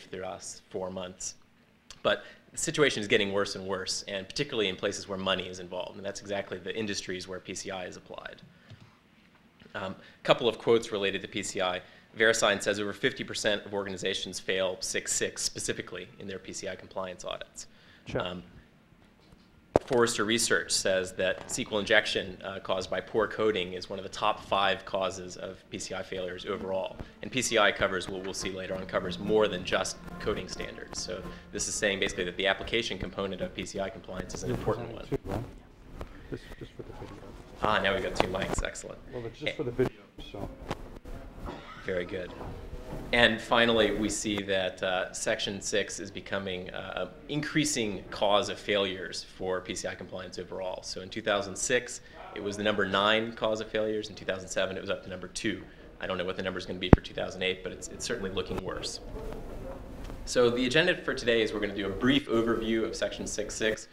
through the last 4 months. But the situation is getting worse and worse, and particularly in places where money is involved, and that's exactly the industries where PCI is applied. A couple of quotes related to PCI. VeriSign says over 50% of organizations fail 6.6 specifically in their PCI compliance audits. Sure. Forrester Research says that SQL injection caused by poor coding is one of the top 5 causes of PCI failures overall. And PCI covers, we'll see later on, covers more than just coding standards. So this is saying basically that the application component of PCI compliance is an important one. Just for the video. Ah, now we've got 2 mics. Excellent. Well, it's just for the video, so. Very good. And finally, we see that Section 6 is becoming an increasing cause of failures for PCI compliance overall. So in 2006, it was the number 9 cause of failures. In 2007, it was up to number 2. I don't know what the number is going to be for 2008, but it's certainly looking worse. So the agenda for today is we're going to do a brief overview of Section 6.6,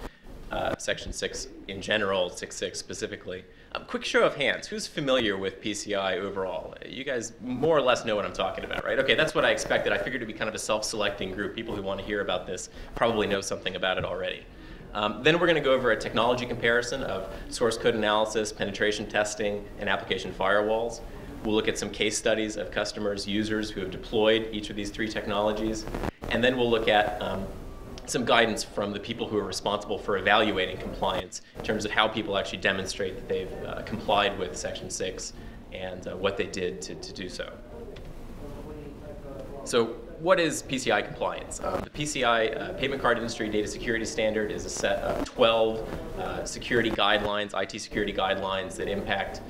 Section 6 in general, 6.6 specifically. Quick show of hands, who's familiar with PCI overall? You guys more or less know what I'm talking about, right? Okay, that's what I expected. I figured it'd be kind of a self-selecting group. People who want to hear about this probably know something about it already. Then we're going to go over a technology comparison of source code analysis, penetration testing, and application firewalls. We'll look at some case studies of customers, users who have deployed each of these 3 technologies. And then we'll look at some guidance from the people who are responsible for evaluating compliance in terms of how people actually demonstrate that they've complied with Section 6 and what they did to do so. So what is PCI compliance? The PCI Payment Card Industry Data Security Standard is a set of 12 security guidelines, IT security guidelines that impact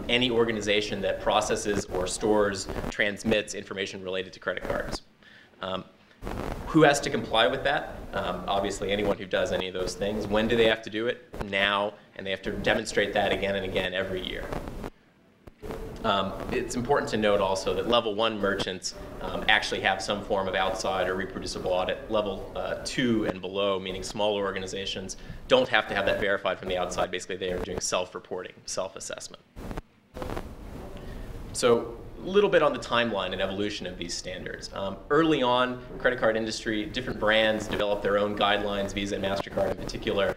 any organization that processes or stores, transmits information related to credit cards. Who has to comply with that? Obviously, anyone who does any of those things. When do they have to do it? Now, and they have to demonstrate that again and again every year. It's important to note also that level 1 merchants actually have some form of outside or reproducible audit. Level 2 and below, meaning smaller organizations, don't have to have that verified from the outside. Basically, they are doing self-reporting, self-assessment. So a little bit on the timeline and evolution of these standards. Early on, credit card industry, different brands developed their own guidelines, Visa and MasterCard in particular,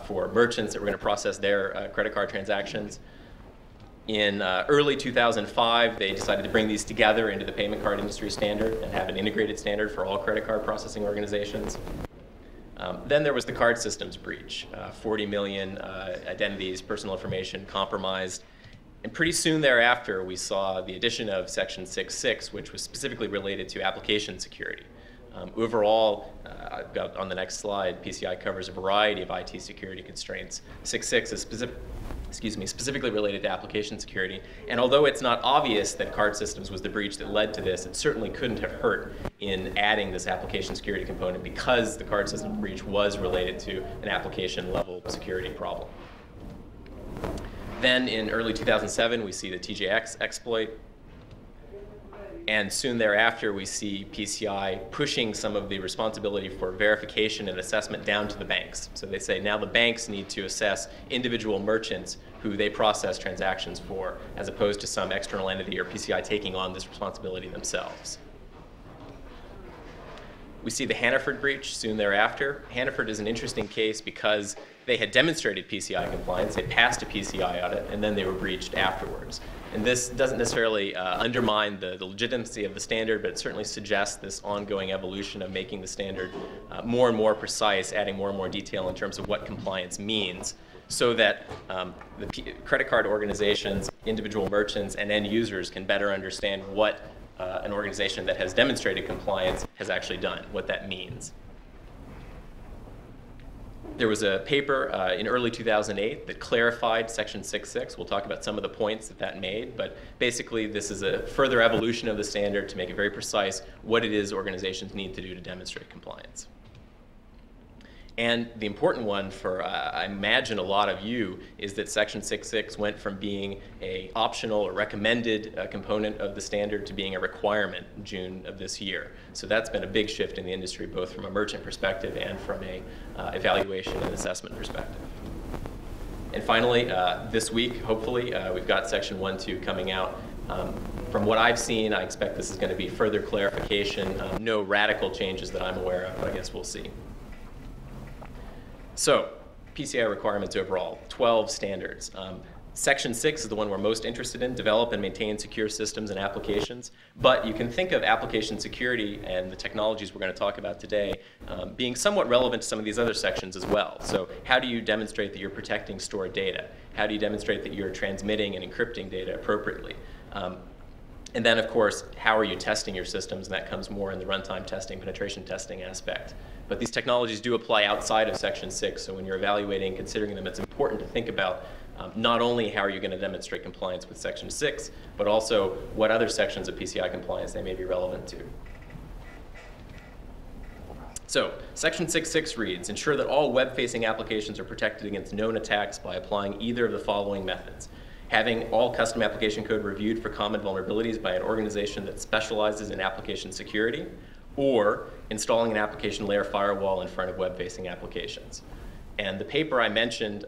for merchants that were going to process their credit card transactions. In early 2005, they decided to bring these together into the payment card industry standard and have an integrated standard for all credit card processing organizations. Then there was the card systems breach, 40 million identities, personal information compromised. And pretty soon thereafter, we saw the addition of Section 6.6, which was specifically related to application security. Overall, I've got on the next slide, PCI covers a variety of IT security constraints. 6.6 is specifically related to application security. And although it's not obvious that card systems was the breach that led to this, it certainly couldn't have hurt in adding this application security component because the card system breach was related to an application level security problem. Then in early 2007, we see the TJX exploit. And soon thereafter, we see PCI pushing some of the responsibility for verification and assessment down to the banks. So they say now the banks need to assess individual merchants who they process transactions for, as opposed to some external entity or PCI taking on this responsibility themselves. We see the Hannaford breach soon thereafter. Hannaford is an interesting case because they had demonstrated PCI compliance, they passed a PCI audit, and then they were breached afterwards. And this doesn't necessarily undermine the legitimacy of the standard, but it certainly suggests this ongoing evolution of making the standard more and more precise, adding more and more detail in terms of what compliance means, so that the credit card organizations, individual merchants, and end users can better understand what an organization that has demonstrated compliance has actually done, what that means. There was a paper in early 2008 that clarified Section 6.6. We'll talk about some of the points that made, but basically this is a further evolution of the standard to make it very precise what it is organizations need to do to demonstrate compliance. And the important one for, I imagine, a lot of you is that Section 6.6 went from being an optional or recommended component of the standard to being a requirement in June of this year. So that's been a big shift in the industry, both from a merchant perspective and from a evaluation and assessment perspective. And finally, this week, hopefully, we've got Section 1.2 coming out. From what I've seen, I expect this is going to be further clarification. No radical changes that I'm aware of, but I guess we'll see. So, PCI requirements overall, 12 standards. Section 6 is the one we're most interested in, develop and maintain secure systems and applications. But you can think of application security and the technologies we're going to talk about today being somewhat relevant to some of these other sections as well. So how do you demonstrate that you're protecting stored data? How do you demonstrate that you're transmitting and encrypting data appropriately? And then, of course, how are you testing your systems? And that comes more in the runtime testing, penetration testing aspect. But these technologies do apply outside of Section 6, so when you're evaluating, considering them, it's important to think about not only how are you going to demonstrate compliance with Section 6, but also what other sections of PCI compliance they may be relevant to. So, Section 6.6 reads, ensure that all web-facing applications are protected against known attacks by applying either of the following methods. Having all custom application code reviewed for common vulnerabilities by an organization that specializes in application security, or installing an application layer firewall in front of web-facing applications. And the paper I mentioned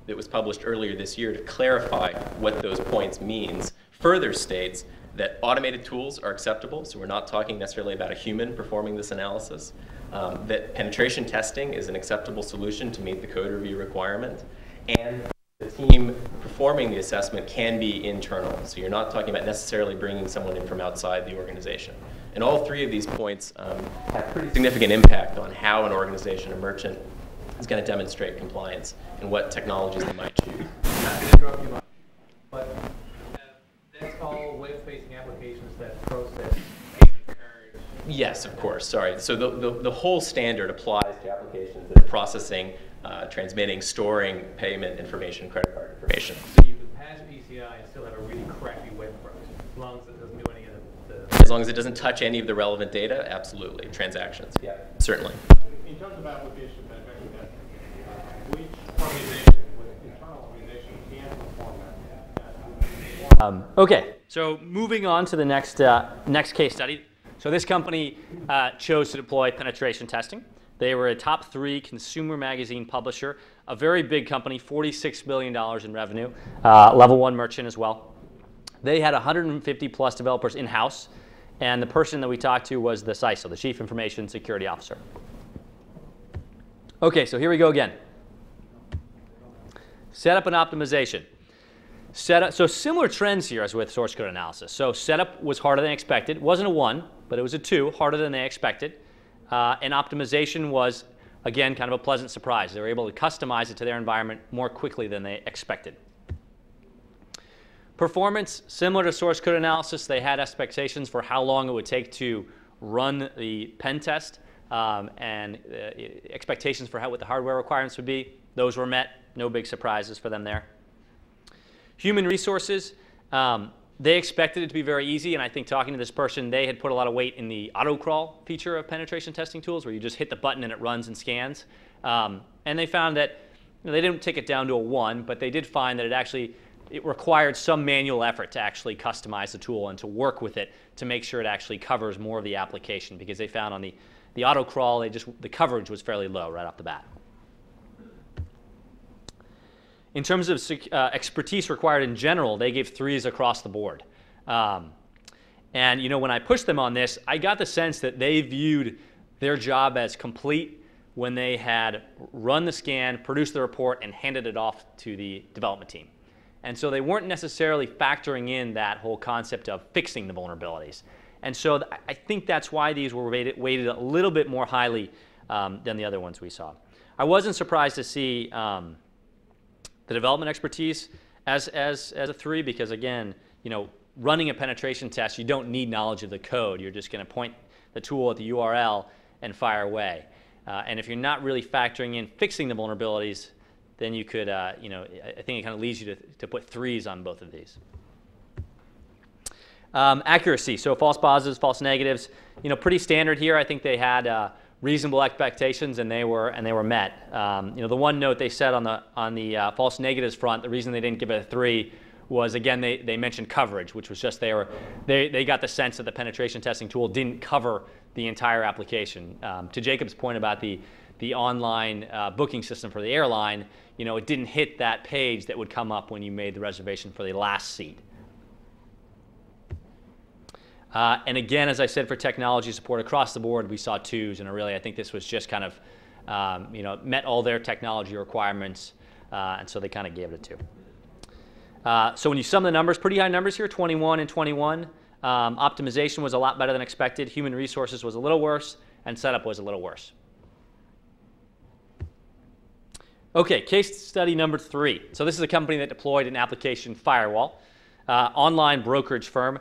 that was published earlier this year to clarify what those points means further states that automated tools are acceptable, so we're not talking necessarily about a human performing this analysis, that penetration testing is an acceptable solution to meet the code review requirement, and the team performing the assessment can be internal, so you're not talking about necessarily bringing someone in from outside the organization. And all three of these points have pretty significant impact on how an organization, a merchant, is going to demonstrate compliance and what technologies they might choose. Not to interrupt you much, but that's all web-facing applications that process payment cards. Yes, of course. Sorry. So the whole standard applies to applications that are processing, transmitting, storing payment information, credit card information. So you can pass PCI and still have a really crappy web browser, as long as it doesn't do any of the... As long as it doesn't touch any of the relevant data, absolutely. Transactions, yeah, certainly. In terms of application penetration testing, which organization, with internal organization, can perform that? Okay, so moving on to the next case study. So this company chose to deploy penetration testing. They were a top 3 consumer magazine publisher, a very big company, $46 billion in revenue, level 1 merchant as well. They had 150 plus developers in-house, and the person that we talked to was the CISO, the Chief Information Security Officer. Okay, so here we go again. Setup and optimization. So similar trends here as with source code analysis. So setup was harder than expected. It wasn't a 1, but it was a 2, harder than they expected. And optimization was, again, kind of a pleasant surprise. They were able to customize it to their environment more quickly than they expected. Performance, similar to source code analysis, they had expectations for how long it would take to run the pen test and expectations for what the hardware requirements would be. Those were met. No big surprises for them there. Human resources, they expected it to be very easy, and I think talking to this person, they had put a lot of weight in the auto-crawl feature of penetration testing tools, where you just hit the button and it runs and scans. And they found that they didn't take it down to a 1, but they did find that it required some manual effort to actually customize the tool and to work with it to make sure it actually covers more of the application, because they found on the auto-crawl, the coverage was fairly low right off the bat. In terms of expertise required in general, they gave 3s across the board. And when I pushed them on this, I got the sense that they viewed their job as complete when they had run the scan, produced the report, and handed it off to the development team. And so they weren't necessarily factoring in that whole concept of fixing the vulnerabilities. And so I think that's why these were weighted a little bit more highly than the other ones we saw. I wasn't surprised to see the development expertise as a 3, because again, running a penetration test, you don't need knowledge of the code. You're just going to point the tool at the URL and fire away. And if you're not really factoring in fixing the vulnerabilities, then you could, I think it kind of leads you to put 3s on both of these. Accuracy, so false positives, false negatives, pretty standard here. I think they had reasonable expectations, and they were met. The one note they said on the false negatives front, the reason they didn't give it a 3 was, again, they mentioned coverage, which was just they got the sense that the penetration testing tool didn't cover the entire application. To Jacob's point about the online booking system for the airline, it didn't hit that page that would come up when you made the reservation for the last seat. And again, as I said, for technology support across the board, we saw 2s, and really, I think this was just kind of, met all their technology requirements, and so they kind of gave it a 2. So when you sum the numbers, pretty high numbers here, 21 and 21. Optimization was a lot better than expected. Human resources was a little worse, and setup was a little worse. Okay, case study number 3. So this is a company that deployed an application firewall, online brokerage firm,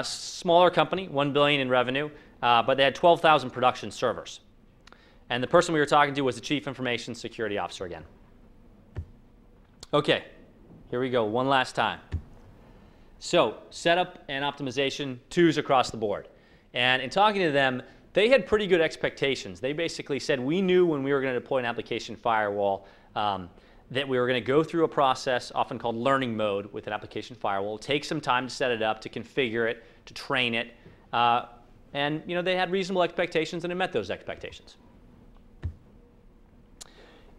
smaller company, $1 billion in revenue, but they had 12,000 production servers. And the person we were talking to was the Chief Information Security Officer again. Okay, here we go, one last time. So setup and optimization, 2s across the board. And in talking to them, they had pretty good expectations. They basically said, we knew when we were going to deploy an application firewall that we were going to go through a process often called learning mode with an application firewall. It'll take some time to set it up, to configure it, to train it. And they had reasonable expectations, and it met those expectations.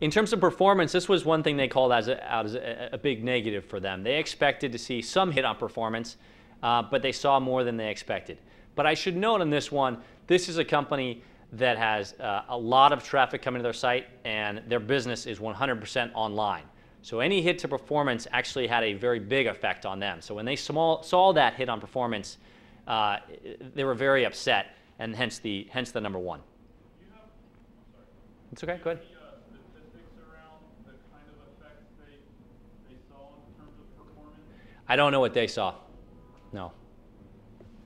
In terms of performance, this was one thing they called out as a big negative for them. They expected to see some hit on performance, but they saw more than they expected. But I should note on this one, this is a company that has a lot of traffic coming to their site, and their business is 100% online. So any hit to performance actually had a very big effect on them. So when they saw that hit on performance, they were very upset, and hence the number 1. It's okay, go ahead. I don't know what they saw. No.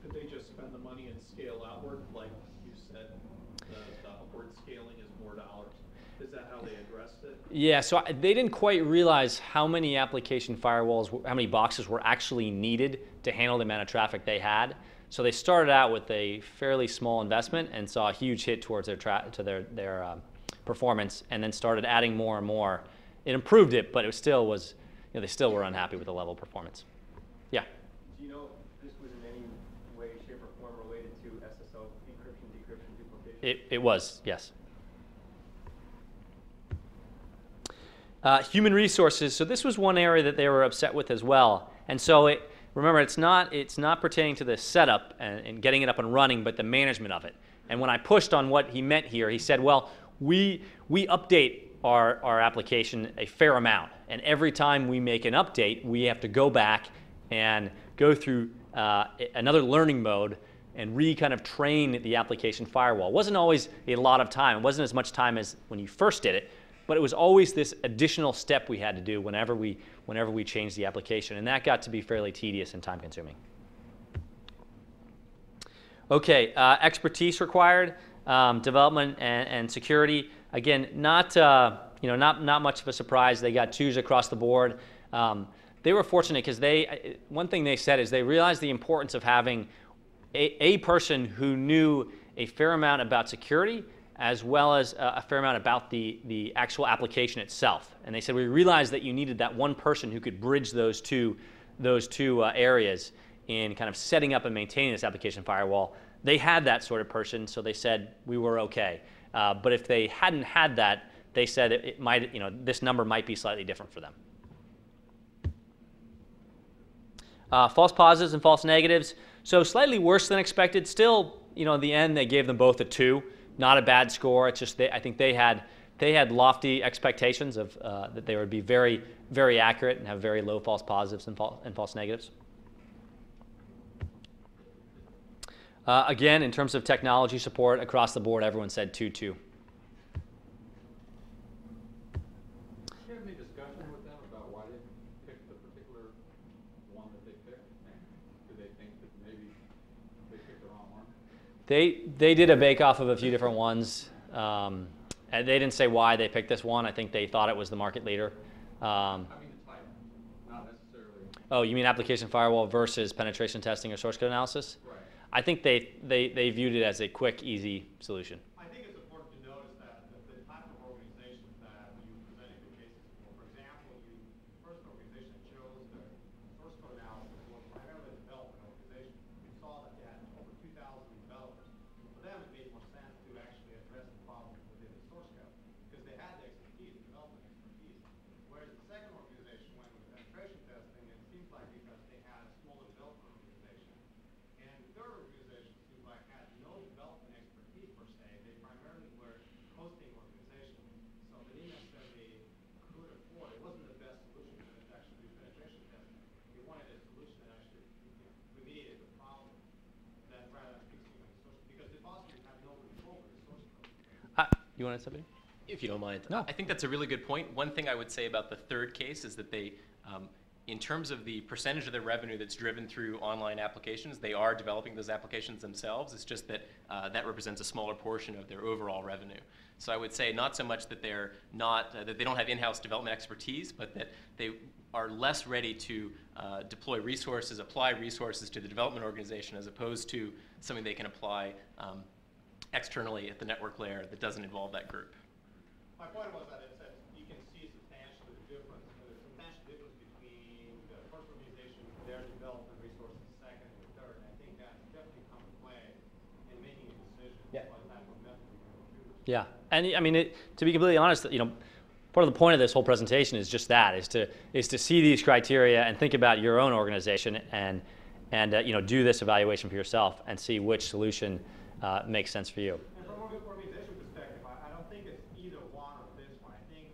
Did they just spend the money and scale outward, like you said, the upward scaling is more dollars? Is that how they addressed it? Yeah, so they didn't quite realize how many application firewalls, how many boxes were actually needed to handle the amount of traffic they had. So they started out with a fairly small investment and saw a huge hit towards their performance, and then started adding more and more. It improved it, but it still was, they still were unhappy with the level of performance. Yeah. Do you know if this was in any way, shape, or form related to SSL encryption, decryption, duplication? It was, yes. Human resources. So this was one area that they were upset with as well. And so remember, it's not pertaining to the setup and getting it up and running, but the management of it. And when I pushed on what he meant here, he said, well, we update our application a fair amount, and every time we make an update, we have to go back and go through another learning mode and kind of train the application firewall. It wasn't always a lot of time. It wasn't as much time as when you first did it, but it was always this additional step we had to do whenever we changed the application, and that got to be fairly tedious and time-consuming. Okay, expertise required, development and security. Again, not much of a surprise. They got 2s across the board. They were fortunate because one thing they said is they realized the importance of having a person who knew a fair amount about security as well as a fair amount about the actual application itself. And they said, we realized that you needed that one person who could bridge those two areas in kind of setting up and maintaining this application firewall. They had that sort of person, so they said we were okay. But if they hadn't had that, they said it might, this number might be slightly different for them. False positives and false negatives. So slightly worse than expected. Still, in the end, they gave them both a 2. Not a bad score. It's just I think they had lofty expectations of that they would be very, very accurate and have very low false positives and false negatives. Again, in terms of technology support across the board, everyone said 2, 2. Do you have any discussion with them about why they picked the particular one that they picked? Do they think that maybe they picked the wrong one? They did a bake-off of a few different ones. And they didn't say why they picked this one. I think they thought it was the market leader. I mean the type, not necessarily. Oh, you mean application firewall versus penetration testing or source code analysis? Right. I think they viewed it as a quick, easy solution. I think it's important to notice that the type of organization that you presented the cases for example, the first organization chose the source code analysis was primarily a development organization. We saw that they had over 2,000 developers. For them, it made more sense to actually address the problem within the source code because they had the expertise, development expertise. Whereas the second organization went with penetration testing, it seems like because they had a smaller development organization. And the third organization You want to say? If you don't mind. No. I think that's a really good point. One thing I would say about the third case is that they, in terms of the percentage of their revenue that's driven through online applications, they are developing those applications themselves. It's just that that represents a smaller portion of their overall revenue. So I would say not so much that they're not, that they don't have in-house development expertise, but that they are less ready to deploy resources, apply resources to the development organization as opposed to something they can apply externally at the network layer that doesn't involve that group. My point was that it said you can see substantially the difference, the substantial difference between the first organization, their development resources, second and third. And I think that definitely comes to play in making a decision on the type of method you're going to choose. Yeah, and I mean, to be completely honest, part of the point of this whole presentation is just that, is to see these criteria and think about your own organization and do this evaluation for yourself and see which solution makes sense for you. And from an organization perspective, I don't think it's either one or this one. I think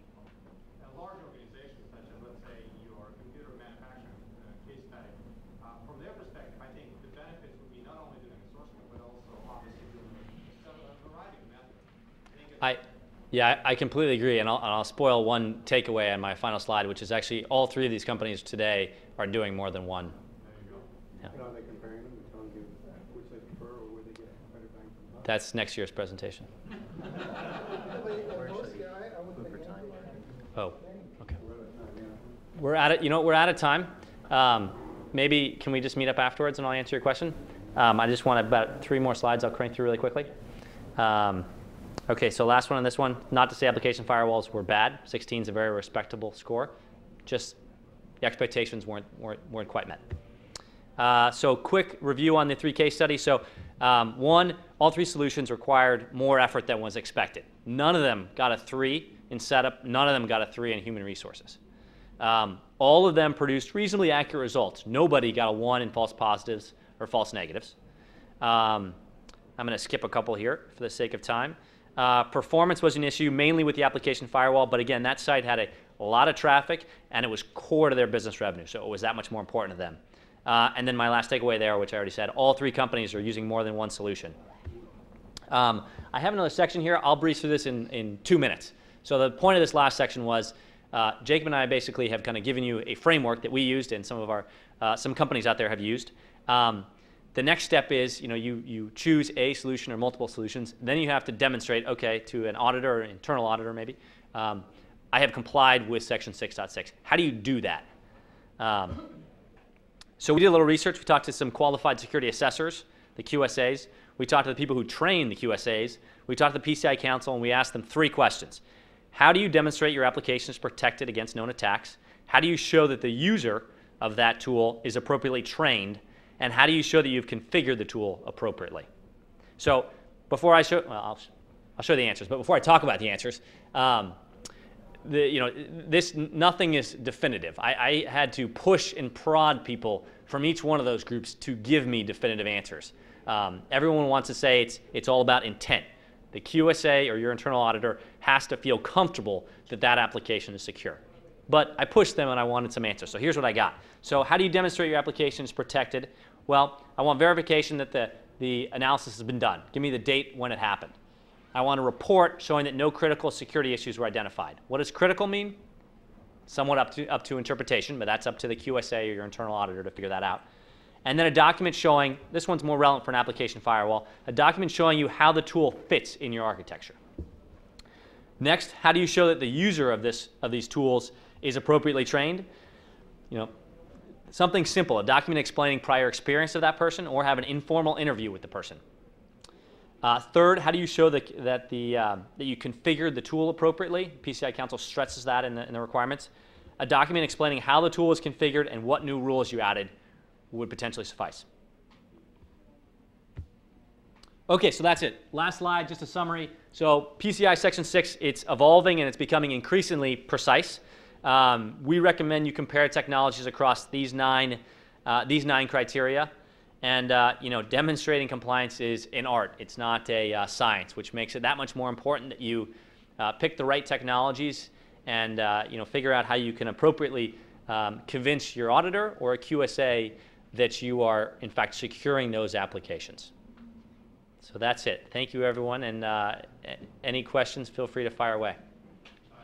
a large organization, such as, let's say, your computer manufacturing case study, from their perspective, I think the benefits would be not only doing a source code, but also obviously doing a variety of methods. Yeah, I completely agree, and I'll spoil one takeaway on my final slide, which is actually all three of these companies today are doing more than one. There you go. Yeah. Are they comparing them and telling you which they prefer or where they get better bang for the buck? That's next year's presentation. Oh, okay. We're at it. We're out of time. Maybe can we just meet up afterwards and I'll answer your question? I just want about 3 more slides. I'll crank through really quickly. Okay, so last one on this one. Not to say application firewalls were bad. 16 is a very respectable score. Just the expectations weren't quite met. So quick review on the 3 case studies. So one, all 3 solutions required more effort than was expected. None of them got a 3 in setup. None of them got a 3 in human resources. All of them produced reasonably accurate results. Nobody got a 1 in false positives or false negatives. I'm going to skip a couple here for the sake of time. Performance was an issue mainly with the application firewall, but again, that site had a lot of traffic and it was core to their business revenue, so it was that much more important to them. And then my last takeaway there, which I already said, all 3 companies are using more than one solution. I have another section here. I'll breeze through this in 2 minutes. So the point of this last section was Jacob and I basically have kind of given you a framework that we used and some of our some companies out there have used. The next step is, you choose a solution or multiple solutions. Then you have to demonstrate, okay, to an auditor or an internal auditor maybe, I have complied with section 6.6. How do you do that? So we did a little research. We talked to some qualified security assessors, the QSAs. We talked to the people who train the QSAs. We talked to the PCI Council, and we asked them 3 questions. How do you demonstrate your application is protected against known attacks? How do you show that the user of that tool is appropriately trained? And how do you show that you've configured the tool appropriately? So before I show, well, I'll show the answers, but before I talk about the answers, nothing is definitive. I had to push and prod people from each one of those groups to give me definitive answers. Everyone wants to say it's all about intent. The QSA or your internal auditor has to feel comfortable that that application is secure. But I pushed them and I wanted some answers. So here's what I got. So how do you demonstrate your application is protected? Well, I want verification that the analysis has been done. Give me the date when it happened. I want a report showing that no critical security issues were identified. What does critical mean? Somewhat up to interpretation, but that's up to the QSA or your internal auditor to figure that out. And then a document showing, this one's more relevant for an application firewall, a document showing you how the tool fits in your architecture. Next, how do you show that the user of these tools is appropriately trained? Something simple, a document explaining prior experience of that person, or have an informal interview with the person. Third, how do you show that you configured the tool appropriately? PCI Council stresses that in the requirements. A document explaining how the tool was configured and what new rules you added would potentially suffice. Okay, so that's it. Last slide, just a summary. So PCI Section 6, it's evolving and it's becoming increasingly precise. We recommend you compare technologies across these nine criteria. And demonstrating compliance is an art. It's not a science, which makes it that much more important that you pick the right technologies and figure out how you can appropriately convince your auditor or a QSA that you are, in fact, securing those applications. So that's it. Thank you, everyone. And any questions, feel free to fire away.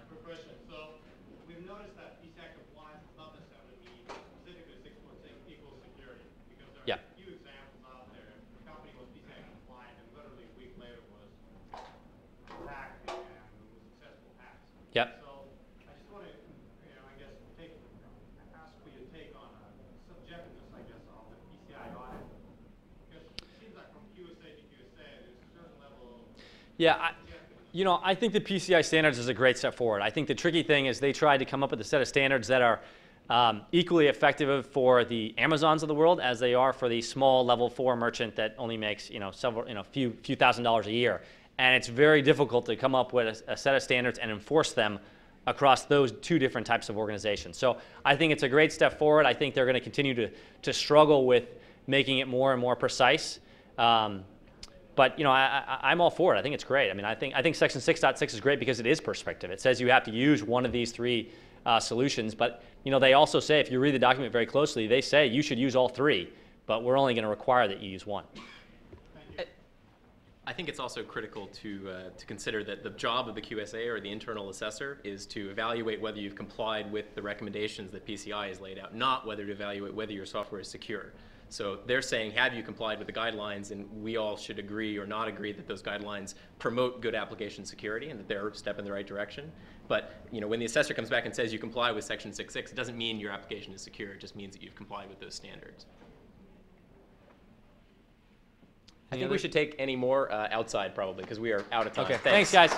Quick question. So we've noticed that PCI compliance does not necessarily mean specifically 6.6 equals security, because there are a few examples out there. The company was PCI compliant and literally a week later was hacked and was successful hacks. Yep. So I just want to, I guess, ask for your take on subjectiveness, I guess, of the PCI audit. Because it seems like from QSA to QSA, there's a certain level of Yeah. I think the PCI standards is a great step forward. I think the tricky thing is they tried to come up with a set of standards that are equally effective for the Amazons of the world as they are for the small level 4 merchant that only makes several few $1,000s a year. And it's very difficult to come up with a set of standards and enforce them across those two different types of organizations. So I think it's a great step forward. I think they're going to continue to struggle with making it more and more precise. But I'm all for it. I think it's great. I mean, I think Section 6.6 is great because it is prescriptive. It says you have to use one of these three solutions. But they also say, if you read the document very closely, they say you should use all three, but we're only going to require that you use one. I think it's also critical to consider that the job of the QSA or the internal assessor is to evaluate whether you've complied with the recommendations that PCI has laid out, not whether to evaluate whether your software is secure. So they're saying, have you complied with the guidelines? And we all should agree or not agree that those guidelines promote good application security and that they're a step in the right direction. But when the assessor comes back and says you comply with Section 6.6, it doesn't mean your application is secure. It just means that you've complied with those standards. I think we should take any more outside probably because we are out of time. Okay, thanks guys.